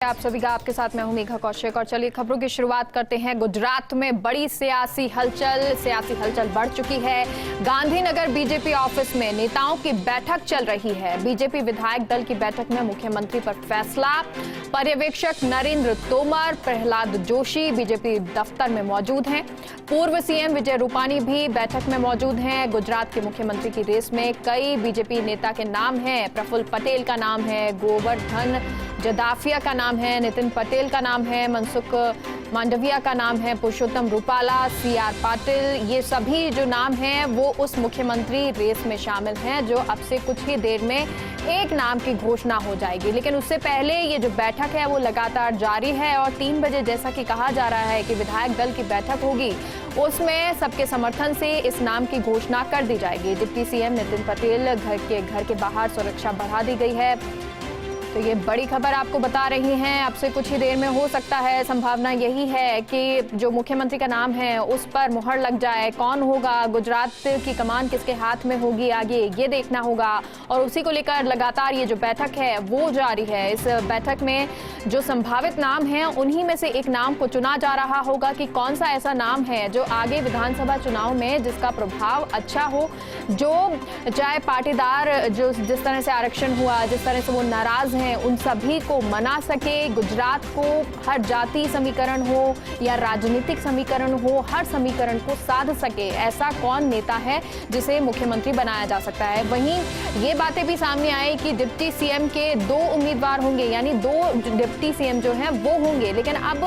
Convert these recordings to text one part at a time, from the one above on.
आप सभी का आपके साथ मैं हूं मेघा कौशिक और चलिए खबरों की शुरुआत करते हैं। गुजरात में बड़ी सियासी हलचल बढ़ चुकी है। गांधीनगर बीजेपी ऑफिस में नेताओं की बैठक चल रही है। बीजेपी विधायक दल की बैठक में मुख्यमंत्री पर फैसला। पर्यवेक्षक नरेंद्र तोमर, प्रहलाद जोशी बीजेपी दफ्तर में मौजूद हैं। पूर्व सीएम विजय रूपाणी भी बैठक में मौजूद हैं। गुजरात के मुख्यमंत्री की रेस में कई बीजेपी नेता के नाम हैं। प्रफुल्ल पटेल का नाम है, गोवर्धन जदाफिया का नाम है, नितिन पटेल का नाम है, मनसुख मांडविया का नाम है, पुरुषोत्तम रूपाला, सीआर पाटिल, ये सभी जो नाम हैं वो उस मुख्यमंत्री रेस में शामिल हैं जो अब से कुछ ही देर में एक नाम की घोषणा हो जाएगी। लेकिन उससे पहले ये जो बैठक है वो लगातार जारी है और 3 बजे जैसा कि कहा जा रहा है कि विधायक दल की बैठक होगी, उसमें सबके समर्थन से इस नाम की घोषणा कर दी जाएगी। डिप्टी सीएम नितिन पटेल घर के बाहर सुरक्षा बढ़ा दी गई है। तो ये बड़ी खबर आपको बता रही हैं। अब से कुछ ही देर में हो सकता है, संभावना यही है कि जो मुख्यमंत्री का नाम है उस पर मुहर लग जाए। कौन होगा, गुजरात की कमान किसके हाथ में होगी आगे, ये देखना होगा और उसी को लेकर लगातार ये जो बैठक है वो जारी है। इस बैठक में जो संभावित नाम हैं उन्हीं में से एक नाम को चुना जा रहा होगा कि कौन सा ऐसा नाम है जो आगे विधानसभा चुनाव में जिसका प्रभाव अच्छा हो, जो चाहे पाटीदार जो जिस तरह से आरक्षण हुआ, जिस तरह से वो नाराज हैं, उन सभी को मना सके। गुजरात को हर जाति समीकरण हो या राजनीतिक समीकरण हो, हर समीकरण को साध सके, ऐसा कौन नेता है जिसे मुख्यमंत्री बनाया जा सकता है। वहीं ये बातें भी सामने आई कि डिप्टी सीएम के 2 उम्मीदवार होंगे, यानी 2 डिप्टी सीएम जो हैं वो होंगे। लेकिन अब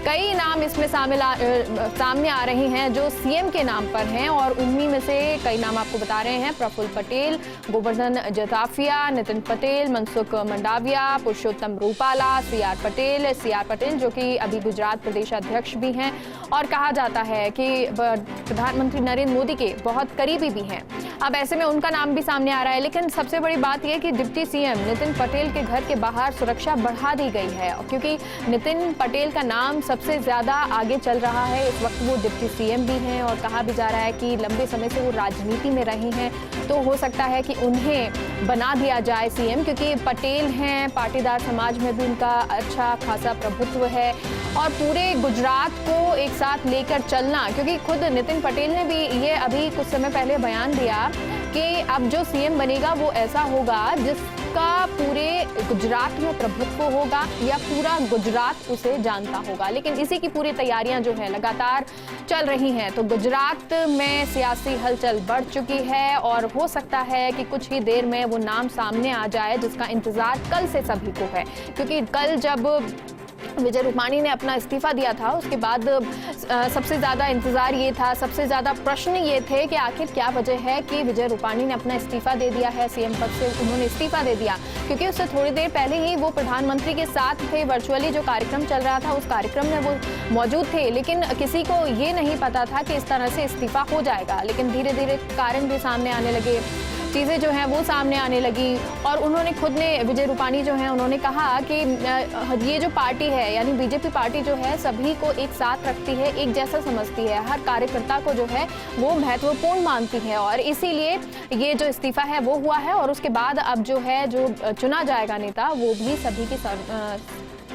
कई नाम इसमें सामने आ रहे हैं जो सीएम के नाम पर हैं और उन्हीं में से कई नाम आपको बता रहे हैं। प्रफुल्ल पटेल, गोवर्धन जदाफिया, नितिन पटेल, मनसुख मांडविया, पुरुषोत्तम रूपाला, सीआर पटेल जो कि अभी गुजरात प्रदेश अध्यक्ष भी हैं और कहा जाता है कि प्रधानमंत्री नरेंद्र मोदी के बहुत करीबी भी हैं। अब ऐसे में उनका नाम भी सामने आ रहा है। लेकिन सबसे बड़ी बात यह कि डिप्टी सीएम नितिन पटेल के घर के बाहर सुरक्षा बढ़ा दी गई है क्योंकि नितिन पटेल का नाम सबसे ज्यादा आगे चल रहा है। इस वक्त वो डिप्टी सीएम भी हैं और कहा भी जा रहा है कि लंबे समय से वो राजनीति में रही हैं, तो हो सकता है कि उन्हें बना दिया जाए सीएम, क्योंकि पटेल हैं, पाटीदार समाज में भी उनका अच्छा खासा प्रभुत्व है और पूरे गुजरात को एक साथ लेकर चलना, क्योंकि खुद नितिन पटेल ने भी ये अभी कुछ समय पहले बयान दिया कि अब जो सीएम बनेगा वो ऐसा होगा जिसका पूरे गुजरात में प्रभुत्व होगा या पूरा गुजरात उसे जानता होगा। लेकिन इसी की पूरी तैयारियां जो है लगातार चल रही हैं। तो गुजरात में सियासी हलचल बढ़ चुकी है और हो सकता है कि कुछ ही देर में वो नाम सामने आ जाए जिसका इंतजार कल से सभी को है, क्योंकि कल जब विजय रूपाणी ने अपना इस्तीफा दिया था उसके बाद सबसे ज़्यादा इंतजार ये था, सबसे ज़्यादा प्रश्न ये थे कि आखिर क्या वजह है कि विजय रूपाणी ने अपना इस्तीफा दे दिया है, सीएम पद से उन्होंने इस्तीफा दे दिया, क्योंकि उससे थोड़ी देर पहले ही वो प्रधानमंत्री के साथ थे। वर्चुअली जो कार्यक्रम चल रहा था उस कार्यक्रम में वो मौजूद थे, लेकिन किसी को ये नहीं पता था कि इस तरह से इस्तीफा हो जाएगा। लेकिन धीरे धीरे कारण भी सामने आने लगे, चीज़ें जो हैं वो सामने आने लगी और उन्होंने खुद ने, विजय रूपाणी जो हैं, उन्होंने कहा कि ये जो पार्टी है यानी बीजेपी पार्टी जो है सभी को एक साथ रखती है, एक जैसा समझती है, हर कार्यकर्ता को जो है वो महत्वपूर्ण मानती है और इसीलिए ये जो इस्तीफा है वो हुआ है और उसके बाद अब जो है जो चुना जाएगा नेता वो भी सभी की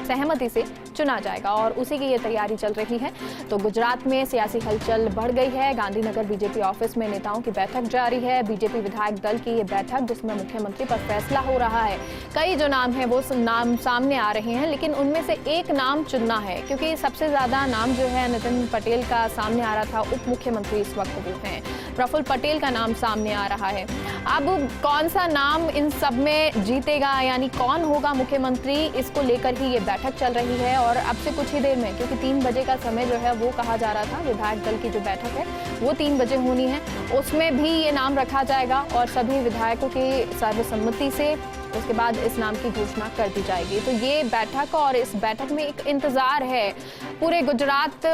सहमति से चुना जाएगा और उसी की ये तैयारी चल रही है। तो गुजरात में सियासी हलचल बढ़ गई है। गांधीनगर बीजेपी ऑफिस में नेताओं की बैठक जारी है। बीजेपी विधायक दल की ये बैठक जिसमें मुख्यमंत्री पर फैसला हो रहा है। कई जो नाम है वो नाम सामने आ रहे हैं, लेकिन उनमें से एक नाम चुनना है, क्योंकि सबसे ज्यादा नाम जो है नितिन पटेल का सामने आ रहा था। उप मुख्यमंत्री इस वक्त वो हैं, प्रफुल्ल पटेल का नाम सामने आ रहा है। अब कौन सा नाम इन सब में जीतेगा, यानी कौन होगा मुख्यमंत्री, इसको लेकर ही ये बैठक चल रही है और अब से कुछ ही देर में, क्योंकि 3 बजे का समय जो है वो कहा जा रहा था, विधायक दल की जो बैठक है वो 3 बजे होनी है, उसमें भी ये नाम रखा जाएगा और सभी विधायकों की सर्वसम्मति से उसके बाद इस नाम की घोषणा कर दी जाएगी। तो ये बैठक और इस बैठक में एक इंतजार है, पूरे गुजरात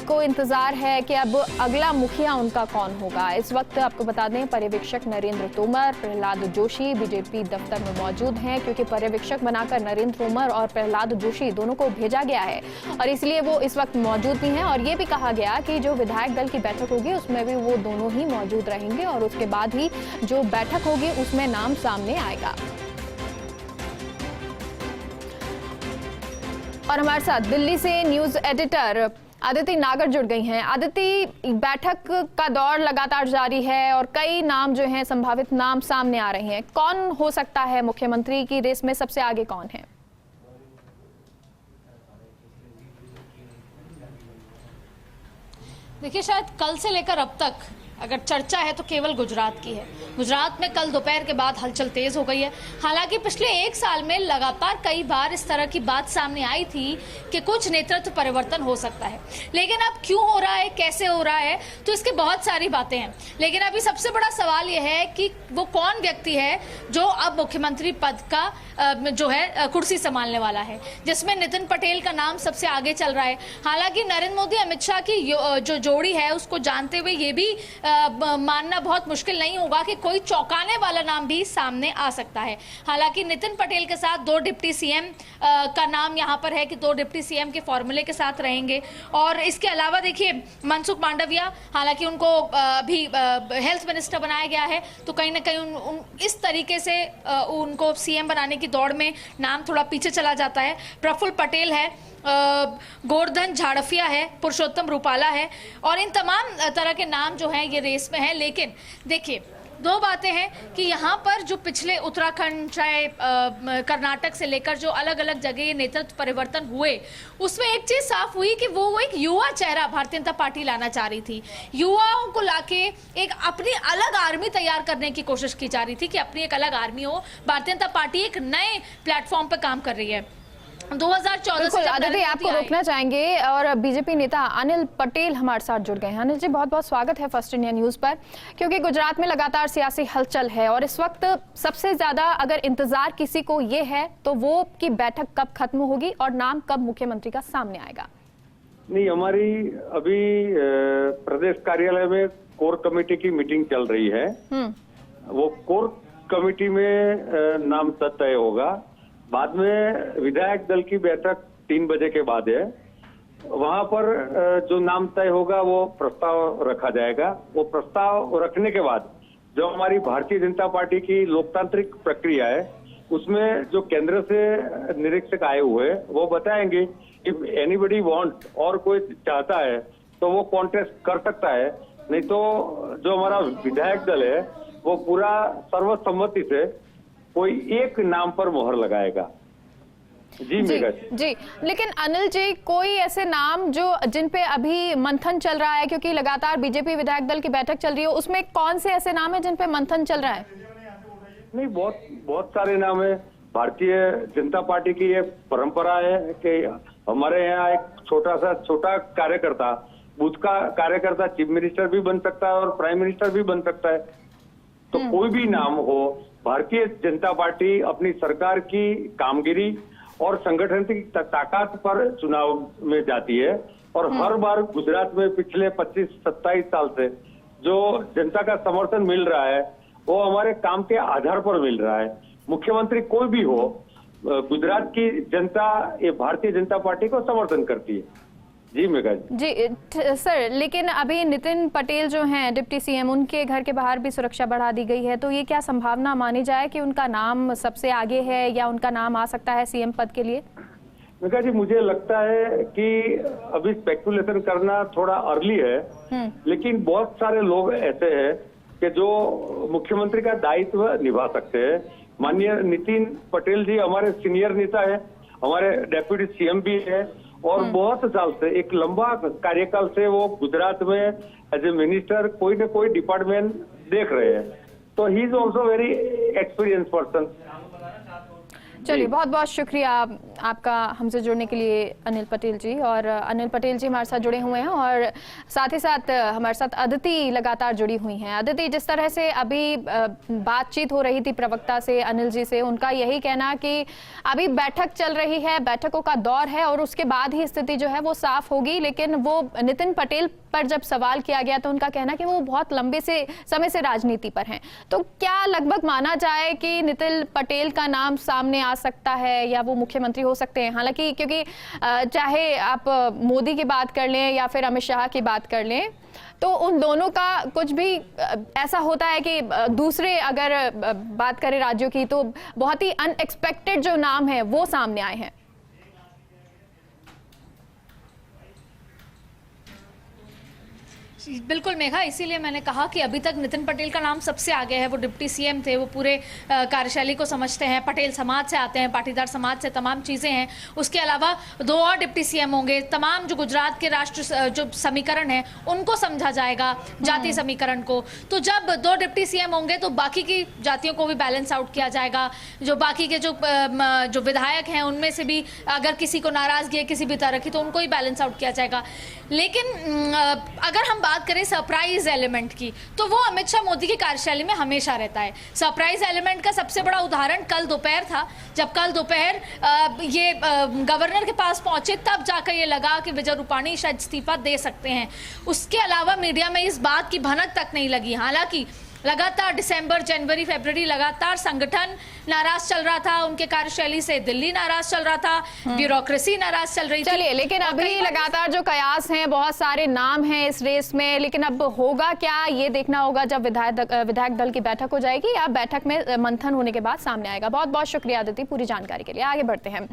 को इंतजार है कि अब अगला मुखिया उनका कौन होगा। इस वक्त आपको बता दें पर्यवेक्षक नरेंद्र तोमर, प्रहलाद जोशी बीजेपी दफ्तर में मौजूद हैं, क्योंकि पर्यवेक्षक बनाकर नरेंद्र तोमर और प्रहलाद जोशी दोनों को भेजा गया है और इसलिए वो इस वक्त मौजूद भी हैं और ये भी कहा गया कि जो विधायक दल की बैठक होगी उसमें भी वो दोनों ही मौजूद रहेंगे और उसके बाद ही जो बैठक होगी उसमें नाम सामने आएगा। और हमारे साथ दिल्ली से न्यूज एडिटर अदिति नागर जुड़ गई हैं। अदिति, बैठक का दौर लगातार जारी है और कई नाम जो हैं, संभावित नाम सामने आ रहे हैं। कौन हो सकता है मुख्यमंत्री की रेस में सबसे आगे, कौन है? देखिए, शायद कल से लेकर अब तक अगर चर्चा है तो केवल गुजरात की है। गुजरात में कल दोपहर के बाद हलचल तेज हो गई है। हालांकि पिछले एक साल में लगातार कई बार इस तरह की बात सामने आई थी कि कुछ नेतृत्व परिवर्तन हो सकता है, लेकिन अब क्यों हो रहा है, कैसे हो रहा है, तो इसकी बहुत सारी बातें हैं। लेकिन अभी सबसे बड़ा सवाल यह है कि वो कौन व्यक्ति है जो अब मुख्यमंत्री पद का जो है कुर्सी संभालने वाला है, जिसमें नितिन पटेल का नाम सबसे आगे चल रहा है। हालांकि नरेंद्र मोदी अमित शाह की जो जोड़ी है उसको जानते हुए ये भी मानना बहुत मुश्किल नहीं होगा कि कोई चौंकाने वाला नाम भी सामने आ सकता है। हालांकि नितिन पटेल के साथ 2 डिप्टी सीएम का नाम यहां पर है कि 2 डिप्टी सीएम के फॉर्मूले के साथ रहेंगे। और इसके अलावा देखिए, मनसुख मांडविया, हालांकि उनको अभी हेल्थ मिनिस्टर बनाया गया है, तो कहीं ना कहीं इस तरीके से उनको सीएम बनाने की दौड़ में नाम थोड़ा पीछे चला जाता है। प्रफुल्ल पटेल है, गोवर्धन झाड़फिया है, पुरुषोत्तम रूपाला है, और इन तमाम तरह के नाम जो हैं ये रेस में हैं। लेकिन देखिए, 2 बातें हैं कि यहाँ पर जो पिछले उत्तराखंड, चाहे कर्नाटक से लेकर जो अलग अलग जगह नेतृत्व परिवर्तन हुए, उसमें एक चीज साफ हुई कि वो एक युवा चेहरा भारतीय जनता पार्टी लाना चाह रही थी। युवाओं को लाके एक अपनी अलग आर्मी तैयार करने की कोशिश की जा रही थी कि अपनी एक अलग आर्मी हो। भारतीय जनता पार्टी एक नए प्लेटफॉर्म पर काम कर रही है। 2014 से अदिति, आपको रोकना चाहेंगे और बीजेपी नेता अनिल पटेल हमारे साथ जुड़ गए हैं। अनिल जी, बहुत बहुत स्वागत है फर्स्ट इंडिया न्यूज पर, क्योंकि गुजरात में लगातार सियासी हलचल है और इस वक्त सबसे ज्यादा अगर इंतजार किसी को ये है तो वो कि बैठक कब खत्म होगी और नाम कब मुख्यमंत्री का सामने आएगा। नहीं, हमारी अभी प्रदेश कार्यालय में कोर कमेटी की मीटिंग चल रही है। वो कोर कमेटी में नाम तय होगा। बाद में विधायक दल की बैठक 3 बजे के बाद है। वहां पर जो नाम तय होगा वो प्रस्ताव रखा जाएगा। वो प्रस्ताव रखने के बाद जो हमारी भारतीय जनता पार्टी की लोकतांत्रिक प्रक्रिया है, उसमें जो केंद्र से निरीक्षक आए हुए वो बताएंगे इफ एनीबडी वांट, और कोई चाहता है तो वो कॉन्टेस्ट कर सकता है। नहीं तो जो हमारा विधायक दल है वो पूरा सर्वसम्मति से कोई एक नाम पर मोहर लगाएगा। जी जी, लेकिन अनिल जी, कोई ऐसे नाम जो जिन पे अभी मंथन चल रहा है, क्योंकि लगातार बीजेपी विधायक दल की बैठक चल रही है, उसमें कौन से ऐसे नाम है जिन पे मंथन चल रहा है? नहीं, बहुत सारे नाम है। भारतीय जनता पार्टी की ये परंपरा है कि हमारे यहाँ एक छोटा कार्यकर्ता, बूथ का कार्यकर्ता चीफ मिनिस्टर भी बन सकता है और प्राइम मिनिस्टर भी बन सकता है। तो कोई भी नाम हो, भारतीय जनता पार्टी अपनी सरकार की कामगिरी और संगठन की ताकत पर चुनाव में जाती है। और हर बार गुजरात में पिछले 25-27 साल से जो जनता का समर्थन मिल रहा है वो हमारे काम के आधार पर मिल रहा है। मुख्यमंत्री कोई भी हो, गुजरात की जनता ये भारतीय जनता पार्टी को समर्थन करती है। जी मेघा जी। सर, लेकिन अभी नितिन पटेल जो हैं डिप्टी सीएम, उनके घर के बाहर भी सुरक्षा बढ़ा दी गई है, तो ये क्या संभावना मानी जाए कि उनका नाम सबसे आगे है या उनका नाम आ सकता है सीएम पद के लिए? मेघा जी, मुझे लगता है कि अभी स्पेकुलेशन करना थोड़ा अर्ली है, लेकिन बहुत सारे लोग ऐसे हैं कि जो मुख्यमंत्री का दायित्व निभा सकते हैं। माननीय नितिन पटेल जी हमारे सीनियर नेता है, हमारे डेप्यूटी सीएम भी है और बहुत साल से, एक लंबा कार्यकाल से वो गुजरात में एज ए मिनिस्टर कोई न कोई डिपार्टमेंट देख रहे हैं। तो he is also very experience person. चलिए, बहुत बहुत शुक्रिया आपका हमसे जुड़ने के लिए अनिल पटेल जी। और अनिल पटेल जी हमारे साथ जुड़े हुए हैं और साथ ही साथ हमारे साथ अदिति लगातार जुड़ी हुई हैं। अदिति, जिस तरह से अभी बातचीत हो रही थी प्रवक्ता से, अनिल जी से, उनका यही कहना कि अभी बैठक चल रही है, बैठकों का दौर है और उसके बाद ही स्थिति जो है वो साफ होगी। लेकिन वो नितिन पटेल पर जब सवाल किया गया तो उनका कहना कि वो बहुत लंबे से समय से राजनीति पर हैं। तो क्या लगभग माना जाए कि नितिन पटेल का नाम सामने आ सकता है या वो मुख्यमंत्री हो सकते हैं? हालांकि क्योंकि चाहे आप मोदी की बात कर लें या फिर अमित शाह की बात कर लें, तो उन दोनों का कुछ भी ऐसा होता है कि दूसरे अगर बात करें राज्यों की तो बहुत ही अनएक्सपेक्टेड जो नाम है वो सामने आए हैं। बिल्कुल मेघा, इसीलिए मैंने कहा कि अभी तक नितिन पटेल का नाम सबसे आगे है। वो डिप्टी सीएम थे, वो पूरे कार्यशैली को समझते हैं, पटेल समाज से आते हैं, पाटीदार समाज से, तमाम चीज़ें हैं। उसके अलावा 2 और डिप्टी सीएम होंगे, तमाम जो गुजरात के राष्ट्र जो समीकरण है उनको समझा जाएगा, जातीय समीकरण को। तो जब 2 डिप्टी सीएम होंगे तो बाकी की जातियों को भी बैलेंस आउट किया जाएगा। जो बाकी के जो विधायक हैं उनमें से भी अगर किसी को नाराजगी है किसी भी तरह की तो उनको ही बैलेंस आउट किया जाएगा। लेकिन अगर हम बात करें सरप्राइज एलिमेंट की, तो वो अमित शाह मोदी की कार्यशैली में हमेशा रहता है। सरप्राइज एलिमेंट का सबसे बड़ा उदाहरण कल दोपहर था, जब कल दोपहर ये गवर्नर के पास पहुंचे, तब जाकर ये लगा कि विजय रूपाणी शायद इस्तीफा दे सकते हैं। उसके अलावा मीडिया में इस बात की भनक तक नहीं लगी। हालांकि लगातार दिसंबर, जनवरी, फरवरी लगातार संगठन नाराज चल रहा था उनके कार्यशैली से, दिल्ली नाराज चल रहा था, ब्यूरोक्रेसी नाराज चल रही थी। चलिए, लेकिन अभी लगातार जो कयास हैं, बहुत सारे नाम हैं इस रेस में, लेकिन अब होगा क्या ये देखना होगा जब विधायक दल की बैठक हो जाएगी या बैठक में मंथन होने के बाद सामने आएगा। बहुत बहुत शुक्रिया अदिति पूरी जानकारी के लिए। आगे बढ़ते हैं।